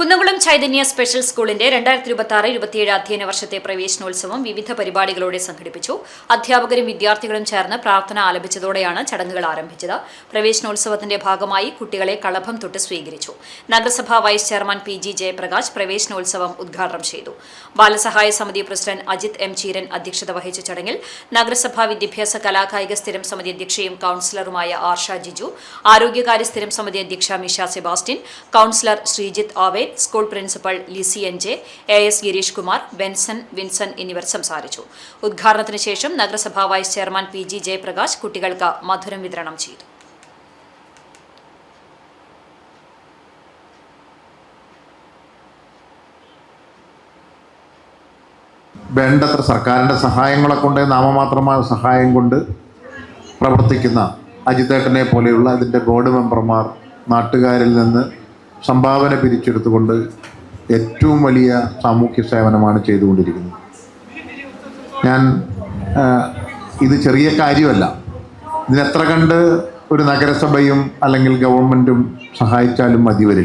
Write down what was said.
Kunnamkulam Chaitanya special സ്കൂളിന്റെ 2026-27 അധ്യയന വർഷത്തെ പ്രവേശനോത്സവം വിവിധ പരിപാടികളോടെ സംഘടിപ്പിച്ചു. അധ്യാപകരും വിദ്യാർത്ഥികളും ചേർന്ന് പ്രാർത്ഥന ആലപിച്ചതോടെയാണ് ചടങ്ങുകൾ ആരംഭിച്ചത്. പ്രവേശനോത്സവത്തിന്റെ ഭാഗമായി കുട്ടികളെ കളഭം തൊട്ട് സ്വീകരിച്ചു. നഗരസഭാ വൈസ് ചെയർമാൻ പി.ജി. ജയപ്രകാശ് പ്രവേശനോത്സവം ഉദ്ഘാടനം ചെയ്തു. ബാലസഹായ സമിതി പ്രസിഡന്റ് അജിത് എം ചീരൻ അധ്യക്ഷത വഹിച്ച ചടങ്ങിൽ നഗരസഭാ വിദ്യാഭ്യാസ കലാകായിക സ്ഥിരം സമിതി അധ്യക്ഷയും കൌൺസിലറുമായ ആർഷ ജിജു, ആരോഗ്യകാര്യ സ്ഥിരം സമിതി അധ്യക്ഷ Misha Sebastian, councillor Sreejith Aven, school principal Lissy NJ, AS. Girish Kumar, Benson Vinson എന്നിവർ സംസാരിച്ചു. ഉദ്ഘാടനത്തിന് ശേഷം നഗരസഭാ വൈസ് ചെയർമാൻ പി.ജി. ജയപ്രകാശ് കുട്ടികൾക്ക് മധുരം വിതരണം ചെയ്തു. വേണ്ടത്ര സർക്കാരിൻ്റെ സഹായങ്ങളെ കൊണ്ട് നാമമാത്രമായ സഹായം കൊണ്ട് പ്രവർത്തിക്കുന്ന അജിതേട്ടനെ പോലെയുള്ള അതിൻ്റെ ബോർഡ് മെമ്പർമാർ നാട്ടുകാരിൽ നിന്ന് സംഭാവന പിരിച്ചെടുത്തുകൊണ്ട് ഏറ്റവും വലിയ സാമൂഹ്യ സേവനമാണ് ചെയ്തുകൊണ്ടിരിക്കുന്നത്. ഇത് ചെറിയ കാര്യമല്ല. ഇതിനെത്ര കണ്ട് ഒരു നഗരസഭയും അല്ലെങ്കിൽ ഗവൺമെൻറ്റും സഹായിച്ചാലും മതി വരില്ല.